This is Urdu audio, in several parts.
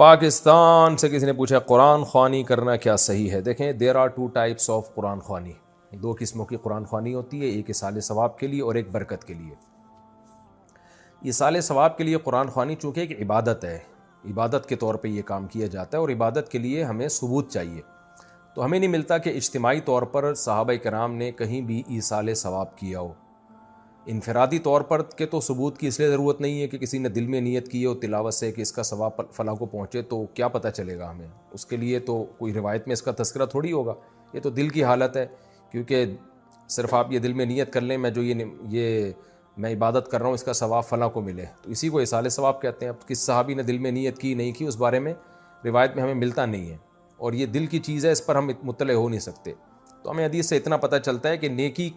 پاکستان سے کسی نے پوچھا قرآن خوانی کرنا کیا صحیح ہے؟ دیکھیں there are two types of Quran خوانی. دو قسموں کی قرآن خوانی ہوتی ہے، ایک ایصال ثواب کے لیے اور ایک برکت کے لیے. ایصال ثواب کے لیے قرآن خوانی چونکہ ایک عبادت ہے، عبادت کے طور پہ یہ کام کیا جاتا ہے اور عبادت کے لیے ہمیں ثبوت چاہیے. تو ہمیں نہیں ملتا کہ اجتماعی طور پر صحابہ کرام نے کہیں بھی ایصال ثواب کیا ہو. انفرادی طور پر کہ تو ثبوت کی اس لیے ضرورت نہیں ہے کہ کسی نے دل میں نیت کی ہو تلاوت سے کہ اس کا ثواب فلاں کو پہنچے، تو کیا پتہ چلے گا ہمیں؟ اس کے لیے تو کوئی روایت میں اس کا تذکرہ تھوڑی ہوگا. یہ تو دل کی حالت ہے، کیونکہ صرف آپ یہ دل میں نیت کر لیں میں جو یہ میں عبادت کر رہا ہوں اس کا ثواب فلاں کو ملے، تو اسی کو ایصال ثواب کہتے ہیں. اب کس صحابی نے دل میں نیت کی نہیں کی اس بارے میں روایت میں ہمیں ملتا نہیں ہے، اور یہ دل کی چیز ہے، اس پر ہم مطلع ہو نہیں سکتے. تو ہمیں حدیث سے اتنا پتہ چلتا ہے کہ نیکی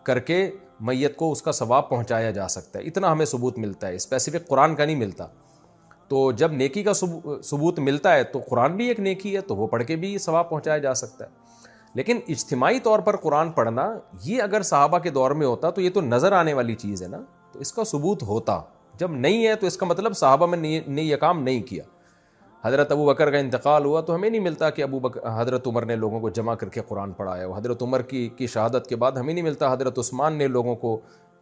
کر کے میت کو اس کا ثواب پہنچایا جا سکتا ہے، اتنا ہمیں ثبوت ملتا ہے، اسپیسیفک قرآن کا نہیں ملتا. تو جب نیکی کا ثبوت ملتا ہے تو قرآن بھی ایک نیکی ہے، تو وہ پڑھ کے بھی ثواب پہنچایا جا سکتا ہے. لیکن اجتماعی طور پر قرآن پڑھنا یہ اگر صحابہ کے دور میں ہوتا تو یہ تو نظر آنے والی چیز ہے نا، تو اس کا ثبوت ہوتا. جب نہیں ہے تو اس کا مطلب صحابہ میں نے یہ کام نہیں کیا. حضرت ابو بکر کا انتقال ہوا تو ہمیں نہیں ملتا کہ حضرت عمر نے لوگوں کو جمع کر کے قرآن پڑھایا ہو. حضرت عمر کی شہادت کے بعد ہمیں نہیں ملتا حضرت عثمان نے لوگوں کو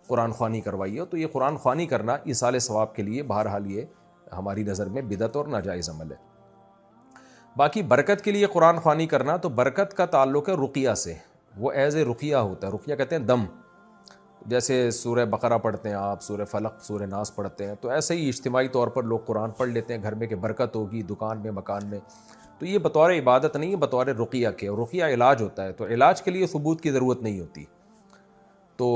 قرآن خوانی کروائی ہو. تو یہ قرآن خوانی کرنا ایصال ثواب کے لیے بہرحال یہ ہماری نظر میں بدعت اور ناجائز عمل ہے. باقی برکت کے لیے قرآن خوانی کرنا، تو برکت کا تعلق ہے رقیہ سے. وہ ایز اے رقیہ ہوتا ہے. رقیہ کہتے ہیں دم. جیسے سورہ بقرہ پڑھتے ہیں آپ، سورہ فلق، سورہ ناس پڑھتے ہیں، تو ایسے ہی اجتماعی طور پر لوگ قرآن پڑھ لیتے ہیں گھر میں کہ برکت ہوگی دکان میں مکان میں. تو یہ بطور عبادت نہیں ہے، بطور رقیہ کے. اور رقیہ علاج ہوتا ہے، تو علاج کے لیے ثبوت کی ضرورت نہیں ہوتی تو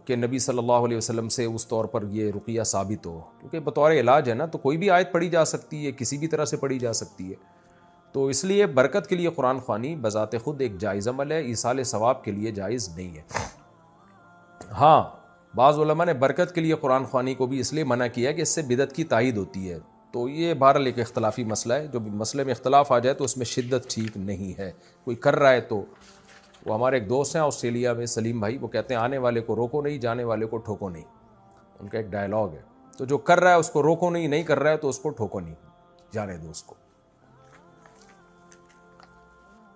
کہ نبی صلی اللہ علیہ وسلم سے اس طور پر یہ رقیہ ثابت ہو، کیونکہ بطور علاج ہے نا، تو کوئی بھی آیت پڑھی جا سکتی ہے، کسی بھی طرح سے پڑھی جا سکتی ہے. تو اس لیے برکت کے لیے قرآن خوانی بذات خود ایک جائز عمل ہے، ایصال ثواب کے لیے جائز نہیں ہے. ہاں بعض علماء نے برکت کے لیے قرآن خوانی کو بھی اس لیے منع کیا کہ اس سے بدعت کی تائید ہوتی ہے. تو یہ بہرحال ایک اختلافی مسئلہ ہے. جو مسئلے میں اختلاف آ جائے تو اس میں شدت ٹھیک نہیں ہے. کوئی کر رہا ہے تو وہ ہمارے ایک دوست ہیں آسٹریلیا میں، سلیم بھائی، وہ کہتے ہیں آنے والے کو روکو نہیں، جانے والے کو ٹھوکو نہیں. ان کا ایک ڈائلاگ ہے. تو جو کر رہا ہے اس کو روکو نہیں، نہیں کر رہا ہے تو اس کو ٹھوکو نہیں، جانے دو اس کو.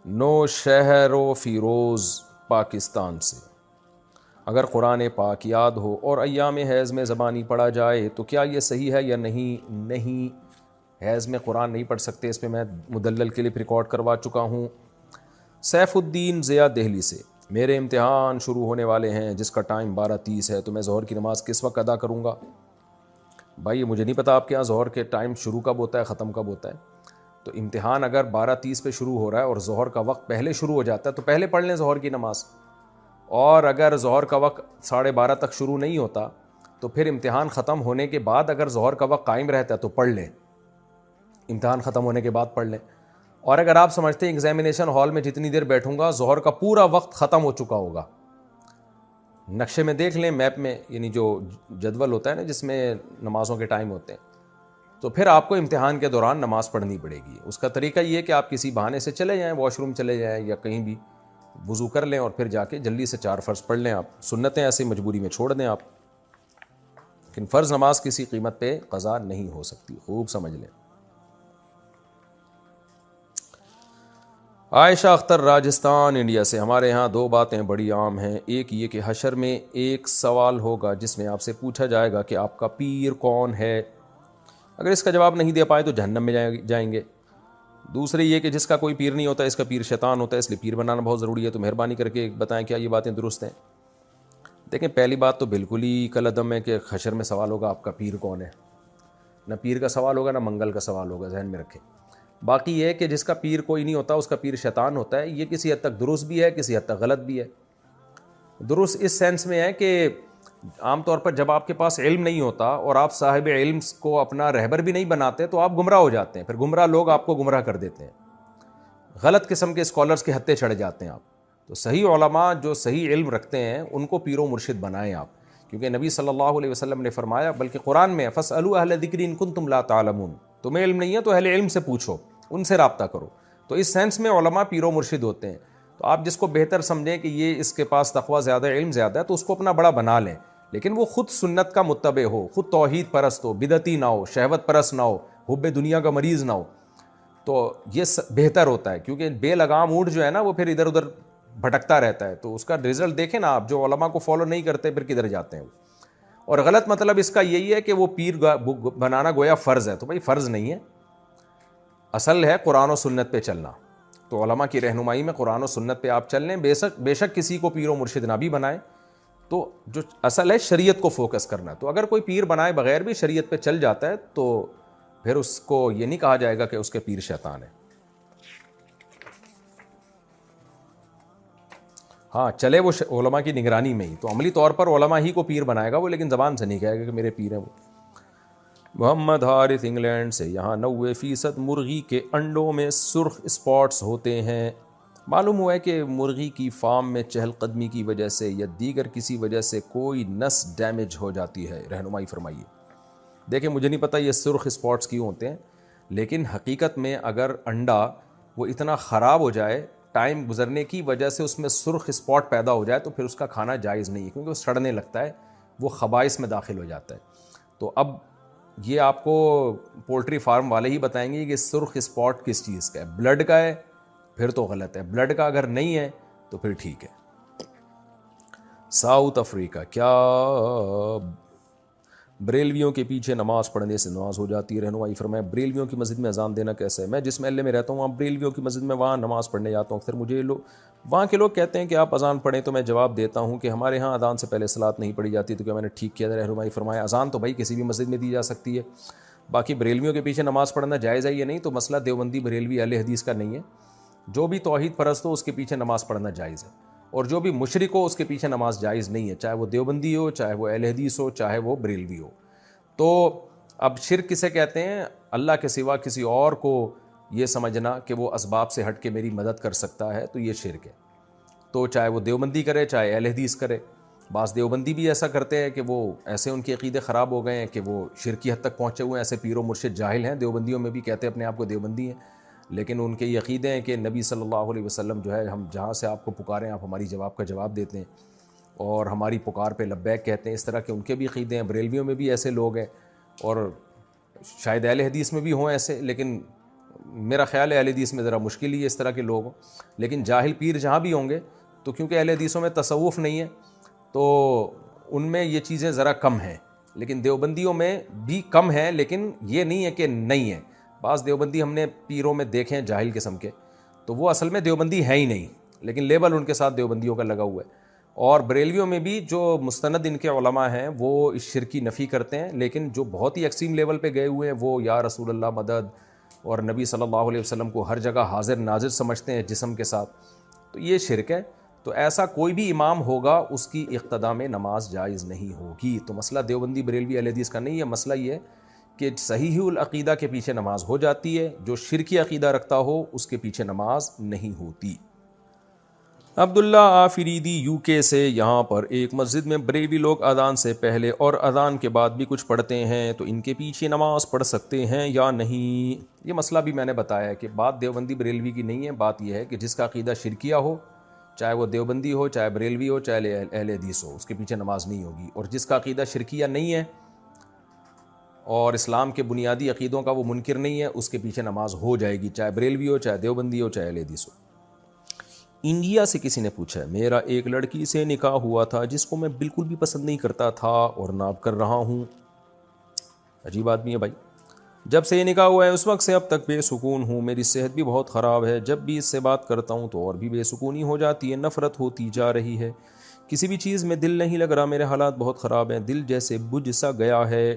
نو شہر و فیروز پاکستان سے، اگر قرآن پاک یاد ہو اور ایام حیض میں زبانی پڑھا جائے تو کیا یہ صحیح ہے یا نہیں؟ نہیں، حیض میں قرآن نہیں پڑھ سکتے. اس پہ میں مدلل کلپ ریکارڈ کروا چکا ہوں. سیف الدین ضیاء دہلی سے، میرے امتحان شروع ہونے والے ہیں جس کا ٹائم 12:30 ہے، تو میں ظہر کی نماز کس وقت ادا کروں گا؟ بھائی مجھے نہیں پتا آپ کے یہاں ظہر کے ٹائم شروع کب ہوتا ہے ختم کب ہوتا ہے. تو امتحان اگر 12:30 پہ شروع ہو رہا ہے اور ظہر کا وقت پہلے شروع ہو جاتا ہے تو پہلے پڑھ لیں ظہر کی نماز. اور اگر ظہر کا وقت 12:30 تک شروع نہیں ہوتا تو پھر امتحان ختم ہونے کے بعد اگر ظہر کا وقت قائم رہتا ہے تو پڑھ لیں، امتحان ختم ہونے کے بعد پڑھ لیں. اور اگر آپ سمجھتے ہیں ایگزامینیشن ہال میں جتنی دیر بیٹھوں گا ظہر کا پورا وقت ختم ہو چکا ہوگا، نقشے میں دیکھ لیں، میپ میں، یعنی جو جدول ہوتا ہے نا جس میں نمازوں کے ٹائم ہوتے ہیں، تو پھر آپ کو امتحان کے دوران نماز پڑھنی پڑے گی. اس کا طریقہ یہ ہے کہ آپ کسی بہانے سے چلے جائیں، واش روم چلے جائیں یا کہیں بھی وضو کر لیں اور پھر جا کے جلدی سے 4 فرض پڑھ لیں. آپ سنتیں ایسے مجبوری میں چھوڑ دیں آپ، لیکن فرض نماز کسی قیمت پہ قضا نہیں ہو سکتی، خوب سمجھ لیں. عائشہ اختر راجستھان انڈیا سے، ہمارے ہاں 2 باتیں بڑی عام ہیں. ایک یہ کہ حشر میں ایک سوال ہوگا جس میں آپ سے پوچھا جائے گا کہ آپ کا پیر کون ہے. اگر اس کا جواب نہیں دے پائے تو جہنم میں جائیں گے. دوسری یہ کہ جس کا کوئی پیر نہیں ہوتا اس کا پیر شیطان ہوتا ہے، اس لیے پیر بنانا بہت ضروری ہے. تو مہربانی کر کے بتائیں کیا یہ باتیں درست ہیں؟ دیکھیں پہلی بات تو بالکل ہی کالعدم ہے کہ حشر میں سوال ہوگا آپ کا پیر کون ہے. نہ پیر کا سوال ہوگا نہ منگل کا سوال ہوگا، ذہن میں رکھیں. باقی یہ کہ جس کا پیر کوئی نہیں ہوتا اس کا پیر شیطان ہوتا ہے، یہ کسی حد تک درست بھی ہے کسی حد تک غلط بھی ہے. درست اس سینس میں ہے کہ عام طور پر جب آپ کے پاس علم نہیں ہوتا اور آپ صاحب علم کو اپنا رہبر بھی نہیں بناتے تو آپ گمراہ ہو جاتے ہیں، پھر گمراہ لوگ آپ کو گمراہ کر دیتے ہیں، غلط قسم کے اسکالرز کے ہتھے چڑھ جاتے ہیں آپ. تو صحیح علماء جو صحیح علم رکھتے ہیں ان کو پیر و مرشد بنائیں آپ، کیونکہ نبی صلی اللہ علیہ وسلم نے فرمایا، بلکہ قرآن میں فاسألوا اہل الذکر ان کنتم لا تعلمون، تمہیں علم نہیں ہے تو اہل علم سے پوچھو، ان سے رابطہ کرو. تو اس سینس میں علماء پیر و مرشد ہوتے ہیں. تو آپ جس کو بہتر سمجھیں کہ یہ اس کے پاس تقویٰ زیادہ علم زیادہ ہے تو اس کو اپنا بڑا بنا لیں، لیکن وہ خود سنت کا متبع ہو، خود توحید پرست ہو، بدعتی نہ ہو، شہوت پرست نہ ہو، حب دنیا کا مریض نہ ہو، تو یہ بہتر ہوتا ہے، کیونکہ بے لگام اونٹ جو ہے نا وہ پھر ادھر ادھر بھٹکتا رہتا ہے، تو اس کا رزلٹ دیکھیں نا آپ، جو علماء کو فالو نہیں کرتے پھر کدھر جاتے ہیں وہ۔ اور غلط مطلب اس کا یہی ہے کہ وہ پیر بنانا گویا فرض ہے، تو بھائی فرض نہیں ہے، اصل ہے قرآن و سنت پہ چلنا۔ تو علماء کی رہنمائی میں قرآن و سنت پہ آپ چل لیں، بے شک کسی کو پیر و مرشد نہ بھی بنائے، تو جو اصل ہے شریعت کو فوکس کرنا۔ تو اگر کوئی پیر بنائے بغیر بھی شریعت پہ چل جاتا ہے تو پھر اس کو یہ نہیں کہا جائے گا کہ اس کے پیر شیطان ہے۔ ہاں چلے وہ علماء کی نگرانی میں ہی، تو عملی طور پر علماء ہی کو پیر بنائے گا وہ، لیکن زبان سے نہیں کہے گا کہ میرے پیر ہیں وہ۔ محمد حارث انگلینڈ سے، یہاں 90% مرغی کے انڈوں میں سرخ اسپاٹس ہوتے ہیں، معلوم ہوا ہے کہ مرغی کی فارم میں چہل قدمی کی وجہ سے یا دیگر کسی وجہ سے کوئی نس ڈیمیج ہو جاتی ہے، رہنمائی فرمائیے۔ دیکھیں مجھے نہیں پتہ یہ سرخ اسپاٹس کیوں ہوتے ہیں، لیکن حقیقت میں اگر انڈا وہ اتنا خراب ہو جائے، ٹائم گزرنے کی وجہ سے اس میں سرخ اسپاٹ پیدا ہو جائے، تو پھر اس کا کھانا جائز نہیں ہے، کیونکہ وہ سڑنے لگتا ہے، وہ خبائث میں داخل ہو جاتا ہے۔ تو اب یہ آپ کو پولٹری فارم والے ہی بتائیں گے کہ سرخ اسپاٹ کس چیز کا ہے، بلڈ کا ہے پھر تو غلط ہے، بلڈ کا اگر نہیں ہے تو پھر ٹھیک ہے۔ ساؤتھ افریقہ، کیا بریلویوں کے پیچھے نماز پڑھنے سے نماز ہو جاتی ہے؟ رہنمائی فرمائے بریلویوں کی مسجد میں اذان دینا کیسا ہے؟ میں جس محلے میں رہتا ہوں وہاں بریلویوں کی مسجد میں وہاں نماز پڑھنے جاتا ہوں، اکثر مجھے وہاں کے لوگ کہتے ہیں کہ آپ اذان پڑھیں، تو میں جواب دیتا ہوں کہ ہمارے ہاں اذان سے پہلے صلاۃ نہیں پڑھی جاتی، تو کیا میں نے ٹھیک کیا؟ رہنمائی فرمایا اذان تو بھائی کسی بھی مسجد میں دی جا سکتی ہے، باقی بریلویوں کے پیچھے نماز پڑھنا جائز ہے یا نہیں، تو مسئلہ دیوبندی بریلوی اہل حدیث کا نہیں ہے، جو بھی توحید پرست ہو اس کے پیچھے نماز پڑھنا جائز ہے، اور جو بھی مشرک ہو اس کے پیچھے نماز جائز نہیں ہے، چاہے وہ دیوبندی ہو، چاہے وہ اہل حدیث ہو، چاہے وہ بریلوی ہو۔ تو اب شرک کسے کہتے ہیں؟ اللہ کے سوا کسی اور کو یہ سمجھنا کہ وہ اسباب سے ہٹ کے میری مدد کر سکتا ہے، تو یہ شرک ہے۔ تو چاہے وہ دیوبندی کرے چاہے اہل حدیث کرے، بعض دیوبندی بھی ایسا کرتے ہیں کہ وہ ایسے ان کے عقیدے خراب ہو گئے ہیں کہ وہ شرکی حد تک پہنچے ہوئے ہیں، ایسے پیر و مرشد جاہل ہیں، دیوبندیوں میں بھی کہتے ہیں اپنے آپ کو دیوبندی ہیں، لیکن ان کے یہ عقیدے ہیں کہ نبی صلی اللہ علیہ وسلم جو ہے، ہم جہاں سے آپ کو پکاریں آپ ہماری جواب کا جواب دیتے ہیں اور ہماری پکار پہ لبیک کہتے ہیں، اس طرح کے ان کے بھی عقیدے ہیں۔ بریلویوں میں بھی ایسے لوگ ہیں، اور شاید اہل حدیث میں بھی ہوں ایسے، لیکن میرا خیال ہے اہل حدیث میں ذرا مشکل ہی ہے اس طرح کے لوگ ہوں، لیکن جاہل پیر جہاں بھی ہوں گے، تو کیونکہ اہل حدیثوں میں تصوف نہیں ہے تو ان میں یہ چیزیں ذرا کم ہیں، لیکن دیوبندیوں میں بھی کم ہیں، لیکن یہ نہیں ہے کہ نہیں ہے۔ بعض دیوبندی ہم نے پیروں میں دیکھے ہیں جاہل قسم کے، تو وہ اصل میں دیوبندی ہیں ہی نہیں، لیکن لیبل ان کے ساتھ دیوبندیوں کا لگا ہوا ہے۔ اور بریلویوں میں بھی جو مستند ان کے علماء ہیں وہ اس شرک کی نفی کرتے ہیں، لیکن جو بہت ہی ایکسٹریم لیول پہ گئے ہوئے ہیں وہ یا رسول اللہ مدد اور نبی صلی اللہ علیہ وسلم کو ہر جگہ حاضر ناظر سمجھتے ہیں جسم کے ساتھ، تو یہ شرک ہے۔ تو ایسا کوئی بھی امام ہوگا اس کی اقتداء میں نماز جائز نہیں ہوگی۔ تو مسئلہ دیوبندی بریلوی اہل حدیث کا نہیں ہے، مسئلہ یہ ہے کہ صحیح العقیدہ کے پیچھے نماز ہو جاتی ہے، جو شرکی عقیدہ رکھتا ہو اس کے پیچھے نماز نہیں ہوتی۔ عبداللہ آفریدی یو کے سے، یہاں پر ایک مسجد میں بریلوی لوگ اذان سے پہلے اور اذان کے بعد بھی کچھ پڑھتے ہیں، تو ان کے پیچھے نماز پڑھ سکتے ہیں یا نہیں؟ یہ مسئلہ بھی میں نے بتایا ہے کہ بات دیوبندی بریلوی کی نہیں ہے، بات یہ ہے کہ جس کا عقیدہ شرکیہ ہو، چاہے وہ دیوبندی ہو، چاہے بریلوی ہو، چاہے اہل حدیث ہو، اس کے پیچھے نماز نہیں ہوگی، اور جس کا عقیدہ شرکیہ نہیں ہے اور اسلام کے بنیادی عقیدوں کا وہ منکر نہیں ہے، اس کے پیچھے نماز ہو جائے گی، چاہے بریلوی ہو، چاہے دیوبندی ہو، چاہے اہل حدیث ہو۔ انڈیا سے کسی نے پوچھا ہے، میرا ایک لڑکی سے نکاح ہوا تھا جس کو میں بالکل بھی پسند نہیں کرتا تھا اور نہ اب کر رہا ہوں۔ عجیب آدمی ہے بھائی، جب سے یہ نکاح ہوا ہے اس وقت سے اب تک بے سکون ہوں، میری صحت بھی بہت خراب ہے، جب بھی اس سے بات کرتا ہوں تو اور بھی بے سکونی ہو جاتی ہے، نفرت ہوتی جا رہی ہے، کسی بھی چیز میں دل نہیں لگ رہا، میرے حالات بہت خراب ہیں، دل جیسے بجھ سا گیا ہے،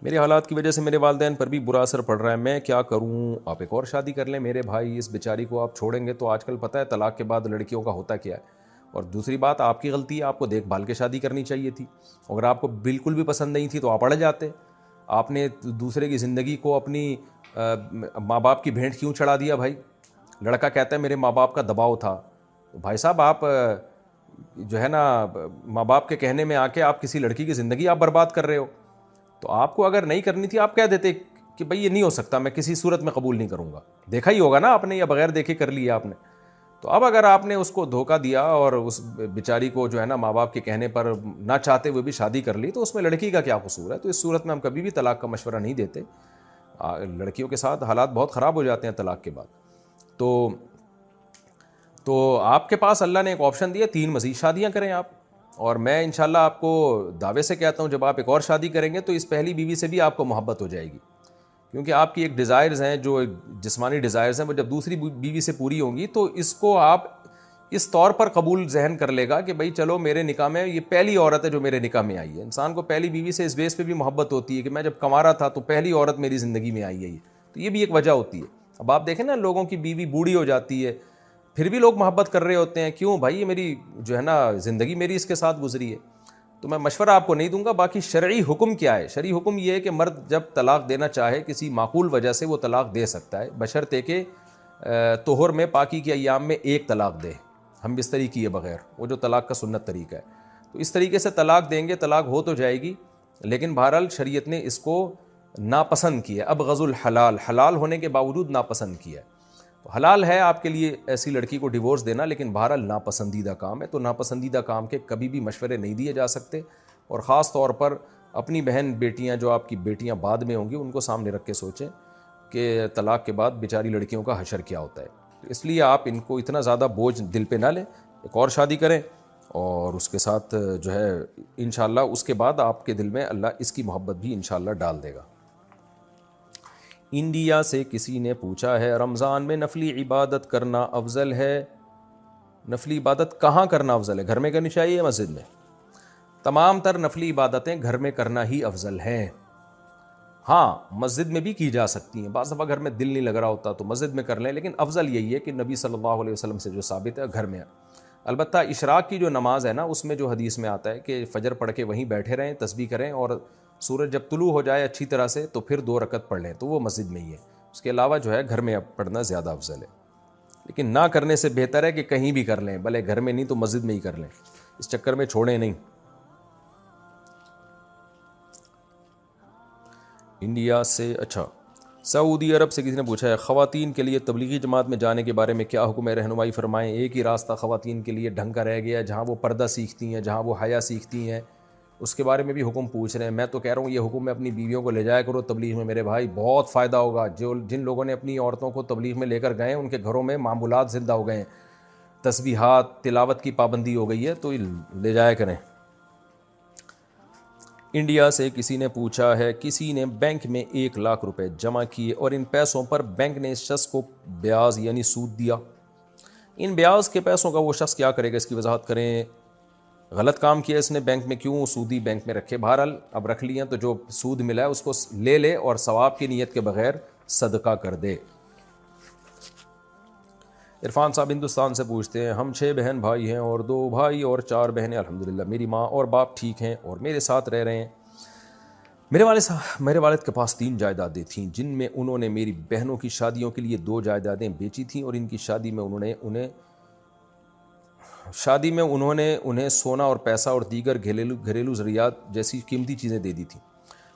میرے حالات کی وجہ سے میرے والدین پر بھی برا اثر پڑ رہا ہے، میں کیا کروں؟ آپ ایک اور شادی کر لیں میرے بھائی، اس بیچاری کو آپ چھوڑیں گے تو آج کل پتہ ہے طلاق کے بعد لڑکیوں کا ہوتا کیا ہے، اور دوسری بات آپ کی غلطی ہے، آپ کو دیکھ بھال کے شادی کرنی چاہیے تھی، اگر آپ کو بالکل بھی پسند نہیں تھی تو آپ اڑ جاتے، آپ نے دوسرے کی زندگی کو اپنی ماں باپ کی بھینٹ کیوں چڑھا دیا بھائی؟ لڑکا کہتا ہے میرے ماں باپ کا دباؤ تھا، تو بھائی صاحب آپ جو ہے نا ماں باپ کے کہنے میں آ کے آپ کسی لڑکی کی زندگی آپ برباد کر رہے ہو، تو آپ کو اگر نہیں کرنی تھی آپ کہہ دیتے کہ بھائی یہ نہیں ہو سکتا، میں کسی صورت میں قبول نہیں کروں گا، دیکھا ہی ہوگا نا آپ نے یا بغیر دیکھے کر لیا آپ نے، تو اب اگر آپ نے اس کو دھوکہ دیا اور اس بیچاری کو جو ہے نا ماں باپ کے کہنے پر نہ چاہتے ہوئے بھی شادی کر لی، تو اس میں لڑکی کا کیا قصور ہے؟ تو اس صورت میں ہم کبھی بھی طلاق کا مشورہ نہیں دیتے، لڑکیوں کے ساتھ حالات بہت خراب ہو جاتے ہیں طلاق کے بعد. تو آپ کے پاس اللہ نے ایک آپشن دیا, 3 مزید شادیاں کریں آپ. اور میں انشاءاللہ آپ کو دعوے سے کہتا ہوں, جب آپ ایک اور شادی کریں گے تو اس پہلی بیوی سے بھی آپ کو محبت ہو جائے گی, کیونکہ آپ کی ایک ڈیزائرز ہیں, جو جسمانی ڈیزائرز ہیں, وہ جب دوسری بیوی سے پوری ہوں گی تو اس کو آپ اس طور پر قبول ذہن کر لے گا کہ بھئی چلو میرے نکاح میں یہ پہلی عورت ہے جو میرے نکاح میں آئی ہے. انسان کو پہلی بیوی سے اس بیس پہ بھی محبت ہوتی ہے کہ میں جب کما رہا تھا تو پہلی عورت میری زندگی میں آئی ہے, تو یہ بھی ایک وجہ ہوتی ہے. اب آپ دیکھیں نا, لوگوں کی بیوی بوڑھی ہو جاتی ہے پھر بھی لوگ محبت کر رہے ہوتے ہیں, کیوں بھائی, یہ میری جو ہے نا زندگی میری اس کے ساتھ گزری ہے. تو میں مشورہ آپ کو نہیں دوں گا. باقی شرعی حکم کیا ہے؟ شرعی حکم یہ ہے کہ مرد جب طلاق دینا چاہے کسی معقول وجہ سے وہ طلاق دے سکتا ہے, بشرطے کہ طہر میں پاکی کے ایام میں 1 طلاق دے, ہم بستری کیے بغیر, وہ جو طلاق کا سنت طریقہ ہے. تو اس طریقے سے طلاق دیں گے, طلاق ہو تو جائے گی, لیکن بہرحال شریعت نے اس کو ناپسند کیا. اب غض الحلال, حلال ہونے کے باوجود ناپسند کیا. تو حلال ہے آپ کے لیے ایسی لڑکی کو ڈیورس دینا, لیکن بہرحال ناپسندیدہ کام ہے. تو ناپسندیدہ کام کے کبھی بھی مشورے نہیں دیے جا سکتے, اور خاص طور پر اپنی بہن بیٹیاں, جو آپ کی بیٹیاں بعد میں ہوں گی, ان کو سامنے رکھ کے سوچیں کہ طلاق کے بعد بیچاری لڑکیوں کا حشر کیا ہوتا ہے. تو اس لیے آپ ان کو اتنا زیادہ بوجھ دل پہ نہ لیں, ایک اور شادی کریں, اور اس کے ساتھ جو ہے انشاءاللہ اس کے بعد آپ کے دل میں اللہ اس کی محبت بھی انشاءاللہ ڈال دے گا. انڈیا سے کسی نے پوچھا ہے, رمضان میں نفلی عبادت کرنا افضل ہے؟ نفلی عبادت کہاں کرنا افضل ہے؟ گھر میں کرنی چاہیے یا مسجد میں؟ تمام تر نفلی عبادتیں گھر میں کرنا ہی افضل ہیں. ہاں, مسجد میں بھی کی جا سکتی ہیں, بعض دفعہ گھر میں دل نہیں لگ رہا ہوتا تو مسجد میں کر لیں, لیکن افضل یہی ہے کہ نبی صلی اللہ علیہ وسلم سے جو ثابت ہے گھر میں. البتہ اشراق کی جو نماز ہے نا, اس میں جو حدیث میں آتا ہے کہ فجر پڑھ کے وہیں بیٹھے رہیں, تسبیح کریں, اور سورج جب طلوع ہو جائے اچھی طرح سے تو پھر 2 رکعت پڑھ لیں, تو وہ مسجد میں ہی ہے. اس کے علاوہ جو ہے گھر میں پڑھنا زیادہ افضل ہے, لیکن نہ کرنے سے بہتر ہے کہ کہیں بھی کر لیں, بھلے گھر میں نہیں تو مسجد میں ہی کر لیں, اس چکر میں چھوڑیں نہیں. انڈیا سے, اچھا, سعودی عرب سے کسی نے پوچھا ہے, خواتین کے لیے تبلیغی جماعت میں جانے کے بارے میں کیا حکم ہے, رہنمائی فرمائیں. ایک ہی راستہ خواتین کے لیے ڈھنگ کا رہ گیا ہے, جہاں وہ پردہ سیکھتی ہیں, جہاں وہ حیا سیکھتی ہیں, اس کے بارے میں بھی حکم پوچھ رہے ہیں. میں تو کہہ رہا ہوں یہ حکم میں اپنی بیویوں کو لے جایا کرو تبلیغ میں, میرے بھائی بہت فائدہ ہوگا. جن لوگوں نے اپنی عورتوں کو تبلیغ میں لے کر گئے ہیں ان کے گھروں میں معمولات زندہ ہو گئے ہیں, تسبیحات, تلاوت کی پابندی ہو گئی ہے, تو لے جایا کریں. انڈیا سے کسی نے پوچھا ہے, کسی نے بینک میں 1 لاکھ روپے جمع کیے اور ان پیسوں پر بینک نے اس شخص کو بیاض یعنی سود دیا. ان بیاض کے پیسوں کا وہ شخص کیا کرے گا, اس کی وضاحت کریں. غلط کام کیا اس نے, بینک میں کیوں سودی بینک میں رکھے. بہرحال اب رکھ لیا تو جو سود ملا ہے اس کو لے لے اور ثواب کی نیت کے بغیر صدقہ کر دے. عرفان صاحب ہندوستان سے پوچھتے ہیں, ہم 6 بہن بھائی ہیں اور 2 بھائی اور 4 بہنیں. الحمدللہ میری ماں اور باپ ٹھیک ہیں اور میرے ساتھ رہ رہے ہیں. میرے والد کے پاس 3 جائیدادیں تھیں, جن میں انہوں نے میری بہنوں کی شادیوں کے لیے 2 جائیدادیں بیچی تھیں, اور ان کی شادی میں انہوں نے انہیں سونا اور پیسہ اور دیگر گھریلو ضروریات جیسی قیمتی چیزیں دے دی تھیں.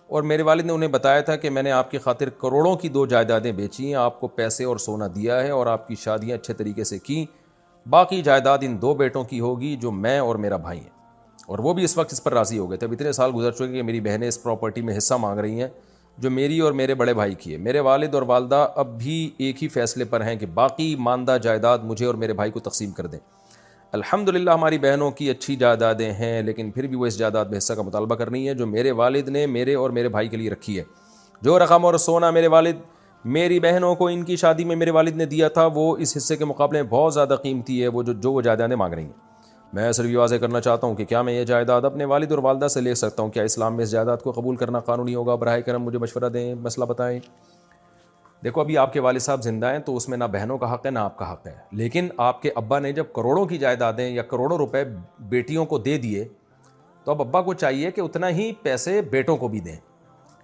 اور میرے والد نے انہیں بتایا تھا کہ میں نے آپ کی خاطر کروڑوں کی 2 جائیدادیں بیچی ہیں, آپ کو پیسے اور سونا دیا ہے اور آپ کی شادیاں اچھے طریقے سے کیں. باقی جائیداد ان 2 بیٹوں کی ہوگی جو میں اور میرا بھائی ہیں, اور وہ بھی اس وقت اس پر راضی ہو گئے تھے. اب اتنے سال گزر چکے کہ میری بہنیں اس پراپرٹی میں حصہ مانگ رہی ہیں جو میری اور میرے بڑے بھائی کی ہے. میرے والد اور والدہ اب بھی ایک ہی فیصلے پر ہیں کہ باقی ماندہ جائیداد مجھے اور میرے بھائی کو تقسیم کر دیں. الحمدللہ ہماری بہنوں کی اچھی جائیدادیں ہیں, لیکن پھر بھی وہ اس جائیداد میں حصہ کا مطالبہ کر رہی ہیں جو میرے والد نے میرے اور میرے بھائی کے لیے رکھی ہے. جو رقم اور سونا میرے والد میری بہنوں کو ان کی شادی میں میرے والد نے دیا تھا, وہ اس حصے کے مقابلے میں بہت زیادہ قیمتی ہے, وہ جو جائیدادیں مانگ رہی ہیں. میں صرف یہ واضح کرنا چاہتا ہوں کہ کیا میں یہ جائیداد اپنے والد اور والدہ سے لے سکتا ہوں؟ کیا اسلام میں اس جائیداد کو قبول کرنا قانونی ہوگا؟ براہ کرم مجھے مشورہ دیں, مسئلہ بتائیں. دیکھو, ابھی آپ کے والد صاحب زندہ ہیں تو اس میں نہ بہنوں کا حق ہے نہ آپ کا حق ہے, لیکن آپ کے ابا نے جب کروڑوں کی جائیدادیں یا کروڑوں روپے بیٹیوں کو دے دیے تو اب ابا کو چاہیے کہ اتنا ہی پیسے بیٹوں کو بھی دیں.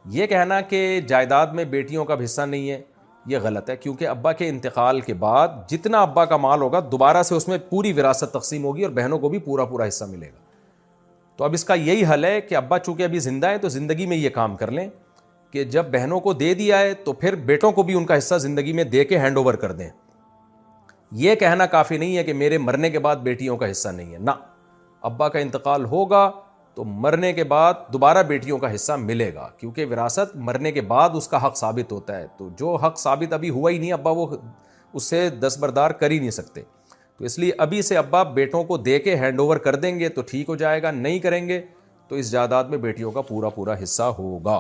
یہ کہنا کہ جائیداد میں بیٹیوں کا حصہ نہیں ہے یہ غلط ہے, کیونکہ ابا کے انتقال کے بعد جتنا ابا کا مال ہوگا دوبارہ سے اس میں پوری وراثت تقسیم ہوگی اور بہنوں کو بھی پورا حصہ ملے گا. تو اب اس کا یہی حل ہے کہ ابا چونکہ ابھی زندہ ہے تو زندگی میں یہ کام کر لیں کہ جب بہنوں کو دے دیا ہے تو پھر بیٹوں کو بھی ان کا حصہ زندگی میں دے کے ہینڈ اوور کر دیں. یہ کہنا کافی نہیں ہے کہ میرے مرنے کے بعد بیٹیوں کا حصہ نہیں ہے. نہ, ابا کا انتقال ہوگا تو مرنے کے بعد دوبارہ بیٹیوں کا حصہ ملے گا، کیونکہ وراثت مرنے کے بعد اس کا حق ثابت ہوتا ہے، تو جو حق ثابت ابھی ہوا ہی نہیں ابا وہ اس سے دستبردار کر ہی نہیں سکتے، تو اس لیے ابھی سے ابا بیٹوں کو دے کے ہینڈ اوور کر دیں گے تو ٹھیک ہو جائے گا، نہیں کریں گے تو اس جائیداد میں بیٹیوں کا پورا پورا حصہ ہوگا۔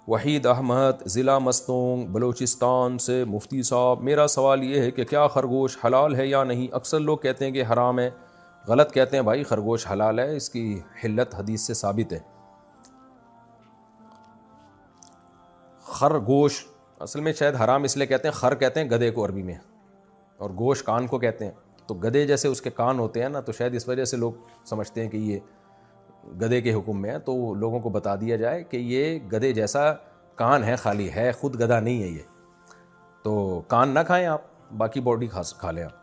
وحید احمد ضلع مستونگ بلوچستان سے، مفتی صاحب میرا سوال یہ ہے کہ کیا خرگوش حلال ہے یا نہیں؟ اکثر لوگ کہتے ہیں کہ حرام ہے، غلط کہتے ہیں بھائی، خرگوش حلال ہے، اس کی حلت حدیث سے ثابت ہے۔ خرگوش اصل میں شاید حرام اس لیے کہتے ہیں، خر کہتے ہیں گدھے کو عربی میں، اور گوش کان کو کہتے ہیں، تو گدھے جیسے اس کے کان ہوتے ہیں نا، تو شاید اس وجہ سے لوگ سمجھتے ہیں کہ یہ گدھے کے حکم میں ہے، تو لوگوں کو بتا دیا جائے کہ یہ گدھے جیسا کان ہے، خالی ہے، خود گدھا نہیں ہے یہ، تو کان نہ کھائیں آپ، باقی باڈی کھا لیں آپ۔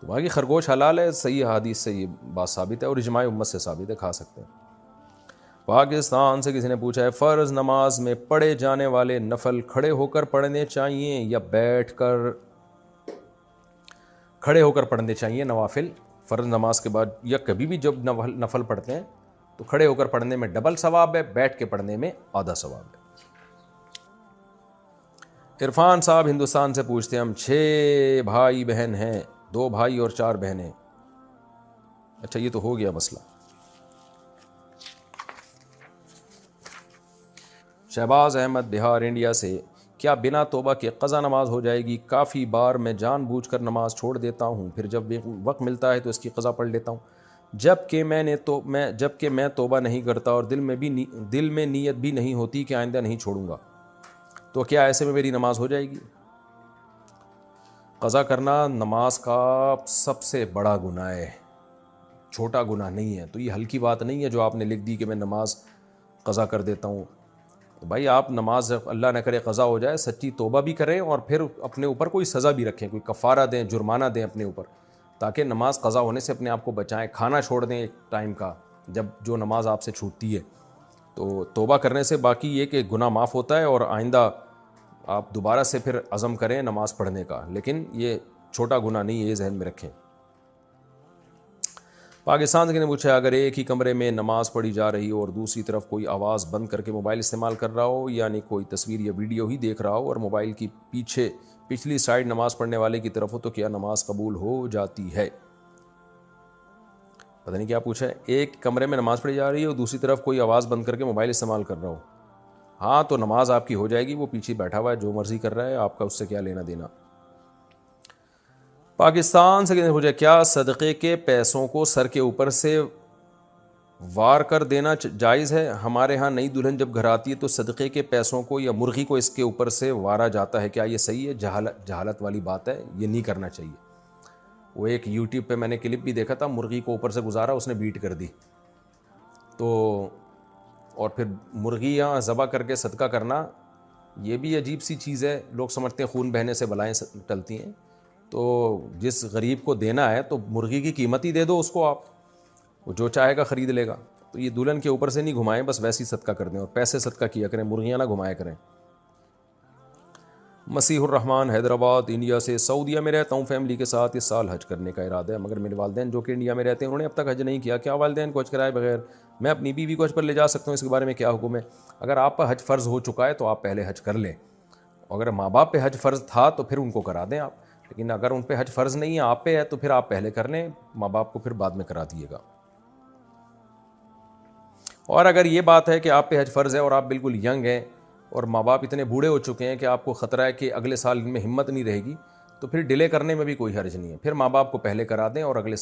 تو باقی خرگوش حلال ہے، صحیح حدیث سے یہ بات ثابت ہے اور اجماع امت سے ثابت ہے، کھا سکتے ہیں۔ پاکستان سے کسی نے پوچھا ہے فرض نماز میں پڑھے جانے والے نفل کھڑے ہو کر پڑھنے چاہیے یا بیٹھ کر؟ کھڑے ہو کر پڑھنے چاہیے نوافل فرض نماز کے بعد، یا کبھی بھی جب نفل پڑھتے ہیں تو کھڑے ہو کر پڑھنے میں ڈبل ثواب ہے، بیٹھ کے پڑھنے میں آدھا ثواب ہے۔ عرفان صاحب ہندوستان سے پوچھتے ہیں ہم 6 بھائی بہن ہیں، 2 بھائی اور 4 بہنیں۔ اچھا یہ تو ہو گیا مسئلہ۔ شہباز احمد بہار انڈیا سے، کیا بنا توبہ کے قضا نماز ہو جائے گی؟ کافی بار میں جان بوجھ کر نماز چھوڑ دیتا ہوں، پھر جب وقت ملتا ہے تو اس کی قضا پڑھ لیتا ہوں، جبکہ میں توبہ نہیں کرتا اور دل میں نیت بھی نہیں ہوتی کہ آئندہ نہیں چھوڑوں گا، تو کیا ایسے میں میری نماز ہو جائے گی؟ قضا کرنا نماز کا سب سے بڑا گناہ ہے، چھوٹا گناہ نہیں ہے، تو یہ ہلکی بات نہیں ہے جو آپ نے لکھ دی کہ میں نماز قضا کر دیتا ہوں۔ تو بھائی آپ نماز اللہ نہ کرے قضا ہو جائے، سچی توبہ بھی کریں اور پھر اپنے اوپر کوئی سزا بھی رکھیں، کوئی کفارہ دیں، جرمانہ دیں اپنے اوپر، تاکہ نماز قضا ہونے سے اپنے آپ کو بچائیں۔ کھانا چھوڑ دیں ایک ٹائم کا جب جو نماز آپ سے چھوٹتی ہے، تو توبہ کرنے سے باقی یہ کہ گناہ معاف ہوتا ہے اور آئندہ آپ دوبارہ سے پھر عزم کریں نماز پڑھنے کا، لیکن یہ چھوٹا گناہ نہیں ہے، یہ ذہن میں رکھیں۔ پاکستان کے نے پوچھا اگر ایک ہی کمرے میں نماز پڑھی جا رہی ہو اور دوسری طرف کوئی آواز بند کر کے موبائل استعمال کر رہا ہو، یعنی کوئی تصویر یا ویڈیو ہی دیکھ رہا ہو اور موبائل کی پچھلی سائیڈ نماز پڑھنے والے کی طرف ہو، تو کیا نماز قبول ہو جاتی ہے؟ پتہ نہیں کیا پوچھا ہے، ایک کمرے میں نماز پڑھی جا رہی ہے اور دوسری طرف کوئی آواز بند کر کے موبائل استعمال کر رہا ہو، ہاں تو نماز آپ کی ہو جائے گی، وہ پیچھے بیٹھا ہوا ہے جو مرضی کر رہا ہے، آپ کا اس سے کیا لینا دینا۔ پاکستان سے پوچھا کیا صدقے کے پیسوں کو سر کے اوپر سے وار کر دینا جائز ہے؟ ہمارے ہاں نئی دلہن جب گھر آتی ہے تو صدقے کے پیسوں کو یا مرغی کو اس کے اوپر سے وارا جاتا ہے، کیا یہ صحیح ہے؟ جہالت والی بات ہے، یہ نہیں کرنا چاہیے۔ وہ ایک یوٹیوب پہ میں نے کلپ بھی دیکھا تھا، مرغی کو اوپر سے گزارا، اس نے بیٹ کر دی، تو اور پھر مرغیاں ذبح کر کے صدقہ کرنا یہ بھی عجیب سی چیز ہے، لوگ سمجھتے ہیں خون بہنے سے بلائیں ٹلتی ہیں، تو جس غریب کو دینا ہے تو مرغی کی قیمت ہی دے دو اس کو، آپ وہ جو چاہے گا خرید لے گا، تو یہ دلہن کے اوپر سے نہیں گھمائیں، بس ویسی صدقہ کر دیں اور پیسے صدقہ کیا کریں، مرغیاں نہ گھمایا کریں۔ مسیح الرحمن حیدرآباد انڈیا سے، سعودیہ میں رہتا ہوں، فیملی کے ساتھ اس سال حج کرنے کا ارادہ ہے، مگر میرے والدین جو کہ انڈیا میں رہتے ہیں انہوں نے اب تک حج نہیں کیا، کیا والدین کو حج کرائے بغیر میں اپنی بیوی کو حج پر لے جا سکتا ہوں؟ اس کے بارے میں کیا حکم ہے؟ اگر آپ پر حج فرض ہو چکا ہے تو آپ پہلے حج کر لیں، اگر ماں باپ پہ حج فرض تھا تو پھر ان کو کرا دیں آپ، لیکن اگر ان پہ حج فرض نہیں ہے آپ پہ ہے تو پھر آپ پہلے کر لیں، ماں باپ کو پھر بعد میں کرا دیے گا۔ اور اگر یہ بات ہے کہ آپ پہ حج فرض ہے اور آپ بالکل ینگ ہیں اور ماں باپ اتنے بوڑھے ہو چکے ہیں کہ آپ کو خطرہ ہے کہ اگلے سال ان میں ہمت نہیں رہے گی، تو پھر ڈیلے کرنے میں بھی کوئی حرج نہیں ہے، پھر ماں باپ کو پہلے کرا دیں اور اگلے